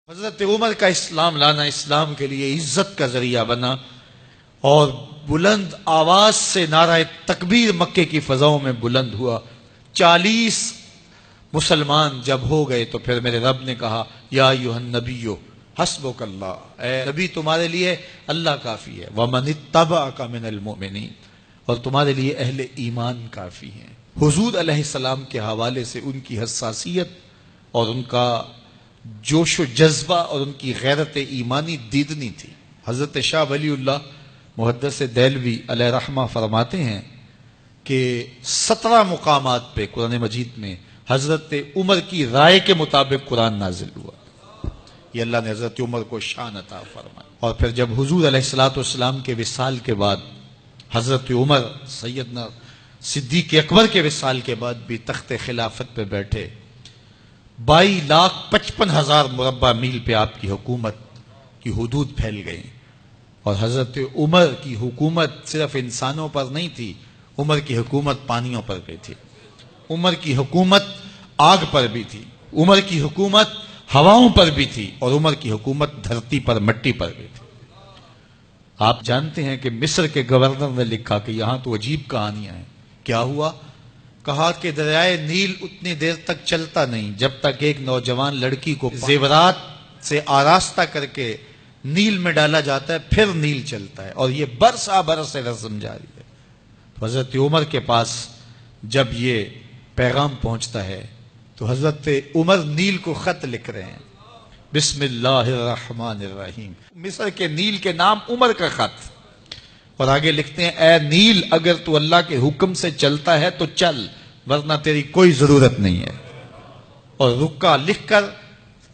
حضرت عمر کا اسلام لانا اسلام کے لیے عزت کا ذریعہ بنا اور بلند آواز سے نعرہ تکبیر مکے کی فضاؤں میں بلند ہوا۔ 40 مسلمان جب ہو گئے تو پھر میرے رب نے کہا یا ایھا النبی حسبک اللہ، اے نبی تمہارے لیے اللہ کافی ہے، ومن اتبعک من المؤمنین، اور تمہارے لیے اہل ایمان کافی ہیں۔ حضور علیہ السلام کے حوالے سے ان کی حساسیت اور ان کا جوش و جذبہ اور ان کی غیرت ایمانی دیدنی تھی۔ حضرت شاہ ولی اللہ محدث دہلوی علیہ رحمہ فرماتے ہیں کہ 17 مقامات پہ قرآن مجید میں حضرت عمر کی رائے کے مطابق قرآن نازل ہوا۔ یہ اللہ نے حضرت عمر کو شان عطا فرمائی۔ اور پھر جب حضور علیہ السلام کے وصال کے بعد حضرت عمر سیدنا صدیق اکبر کے وصال کے بعد بھی تخت خلافت پہ بیٹھے، 22,55,000 مربع میل پہ آپ کی حکومت کی حدود پھیل گئی، اور حضرت عمر کی حکومت صرف انسانوں پر نہیں تھی، عمر کی حکومت پانیوں پر بھی تھی، عمر کی حکومت آگ پر بھی تھی، عمر کی حکومت ہواؤں پر بھی تھی، اور عمر کی حکومت دھرتی پر مٹی پر بھی تھی۔ آپ جانتے ہیں کہ مصر کے گورنر نے لکھا کہ یہاں تو عجیب کہانیاں ہیں۔ کیا ہوا؟ کہا کہ دریائے نیل اتنی دیر تک چلتا نہیں جب تک ایک نوجوان لڑکی کو زیورات سے آراستہ کر کے نیل میں ڈالا جاتا ہے، پھر نیل چلتا ہے، اور یہ برسا برس رسم جاری ہے۔ تو حضرت عمر کے پاس جب یہ پیغام پہنچتا ہے تو حضرت عمر نیل کو خط لکھ رہے ہیں، بسم اللہ الرحمن الرحیم، مصر کے نیل کے نام عمر کا خط، اور آگے لکھتے ہیں اے نیل اگر تو اللہ کے حکم سے چلتا ہے تو چل، ورنہ تیری کوئی ضرورت نہیں ہے۔ اور رکا لکھ کر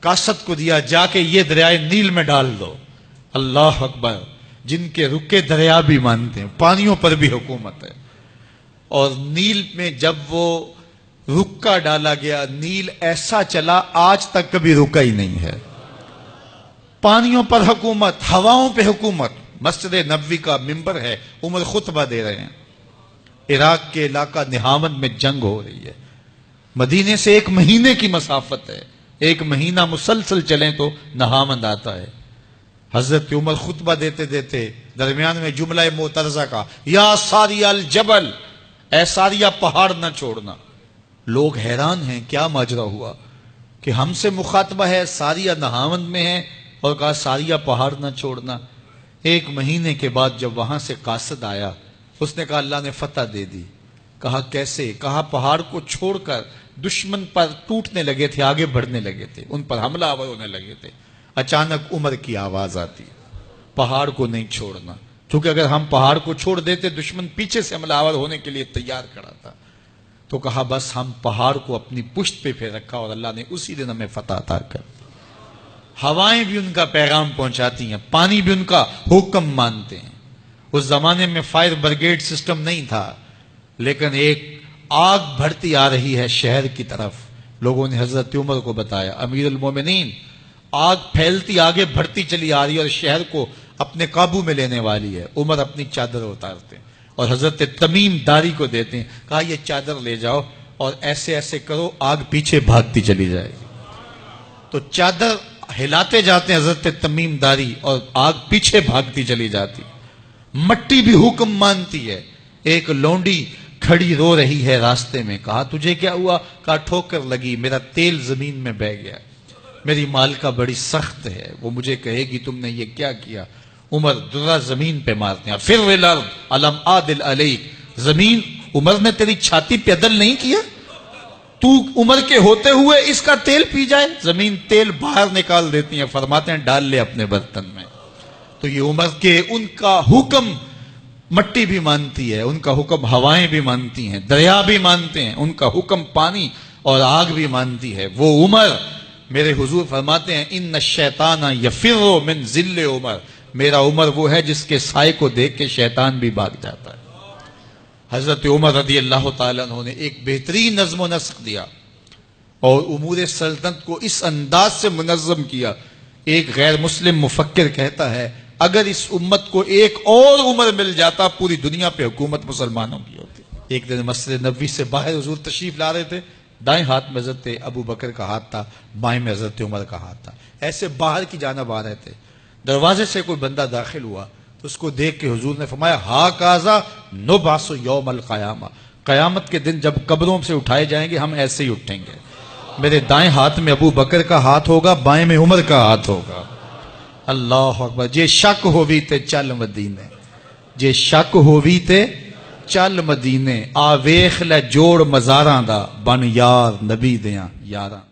کاسد کو دیا، جا کے یہ دریائے نیل میں ڈال دو۔ اللہ اکبر، جن کے رکے دریا بھی مانتے ہیں، پانیوں پر بھی حکومت ہے۔ اور نیل میں جب وہ رکا ڈالا گیا، نیل ایسا چلا آج تک کبھی رکا ہی نہیں ہے۔ پانیوں پر حکومت، ہواؤں پہ حکومت۔ مسجد نبوی کا ممبر ہے، عمر خطبہ دے رہے ہیں، عراق کے علاقہ نہاون میں جنگ ہو رہی ہے، مدینے سے 1 مہینے کی مسافت ہے، 1 مہینہ مسلسل چلیں تو نہاون آتا ہے۔ حضرت عمر خطبہ دیتے دیتے درمیان میں جملہ معترضہ کا، یا ساریہ الجبل، اے ساریہ پہاڑ نہ چھوڑنا۔ لوگ حیران ہیں کیا ماجرا ہوا کہ ہم سے مخاطبہ ہے، ساریہ نہاون میں ہے، اور کہا ساریہ پہاڑ نہ چھوڑنا۔ 1 مہینے کے بعد جب وہاں سے قاصد آیا، اس نے کہا اللہ نے فتح دے دی۔ کہا کیسے؟ کہا پہاڑ کو چھوڑ کر دشمن پر ٹوٹنے لگے تھے، آگے بڑھنے لگے تھے، ان پر حملہ آور ہونے لگے تھے۔ اچانک عمر کی آواز آتی، پہاڑ کو نہیں چھوڑنا، کیونکہ اگر ہم پہاڑ کو چھوڑ دیتے دشمن پیچھے سے حملہ آور ہونے کے لیے تیار کھڑا تھا۔ تو کہا بس ہم پہاڑ کو اپنی پشت پہ پھیر رکھا، اور اللہ نے اسی دن ہمیں فتح عطا کر۔ ہوائیں بھی ان کا پیغام پہنچاتی ہیں، پانی بھی ان کا حکم مانتے ہیں۔ اس زمانے میں فائر بریگیڈ سسٹم نہیں تھا، لیکن ایک آگ بڑھتی آ رہی ہے شہر کی طرف، لوگوں نے حضرت عمر کو بتایا، امیر المومنین آگ پھیلتی آگے بڑھتی چلی آ رہی ہے اور شہر کو اپنے قابو میں لینے والی ہے۔ عمر اپنی چادر اتارتے ہیں اور حضرت تمیم داری کو دیتے ہیں، کہا یہ چادر لے جاؤ اور ایسے ایسے کرو، آگ پیچھے بھاگتی چلی جائے گی۔ تو چادر ہلاتے جاتے ہیں حضرت تمیم داری، اور آگ پیچھے بھاگتی چلی جاتی۔ مٹی بھی حکم مانتی ہے۔ ایک لونڈی کھڑی رو رہی ہے راستے میں، کہا تجھے کیا ہوا؟ کہا ٹھوکر لگی، میرا تیل زمین میں بہہ گیا، میری مالکہ بڑی سخت ہے، وہ مجھے کہے گی تم نے یہ کیا کیا۔ عمر درہ زمین پہ مارتے ہیں، فر الارض الم عادل علیک، زمین عمر نے تیری چھاتی پہ عدل نہیں کیا؟ تو عمر کے ہوتے ہوئے اس کا تیل پی جائے؟ زمین تیل باہر نکال دیتی ہیں، فرماتے ہیں ڈال لے اپنے برتن میں۔ تو یہ عمر کے ان کا حکم مٹی بھی مانتی ہے، ان کا حکم ہوائیں بھی مانتی ہیں، دریا بھی مانتے ہیں، ان کا حکم پانی اور آگ بھی مانتی ہے۔ وہ عمر، میرے حضور فرماتے ہیں ان الشیطان یفر من ذل عمر، میرا عمر وہ ہے جس کے سائے کو دیکھ کے شیطان بھی بھاگ جاتا ہے۔ حضرت عمر رضی اللہ تعالیٰ عنہ نے ایک بہترین نظم و نسق دیا اور امور سلطنت کو اس انداز سے منظم کیا۔ ایک غیر مسلم مفکر کہتا ہے اگر اس امت کو ایک اور عمر مل جاتا پوری دنیا پہ حکومت مسلمانوں کی ہوتی۔ ایک دن مسجد نبوی سے باہر حضور تشریف لا رہے تھے، دائیں ہاتھ میں حضرت ابو بکر کا ہاتھ تھا، بائیں میں حضرت عمر کا ہاتھ تھا، ایسے باہر کی جانب آ رہے تھے۔ دروازے سے کوئی بندہ داخل ہوا تو اس کو دیکھ کے حضور نے فرمایا ہا کازا نبعث یوم القیامہ، قیامت کے دن جب قبروں سے اٹھائے جائیں گے ہم ایسے ہی اٹھیں گے، میرے دائیں ہاتھ میں ابو بکر کا ہاتھ ہوگا، بائیں میں عمر کا ہاتھ ہوگا۔ اللہ اکبر۔ جے شک ہووی تے چل مدینے، جے شک ہووی تے چل مدینے، آ ویخ لے جوڑ مزاراں دا، بن یار نبی دیاں یاراں۔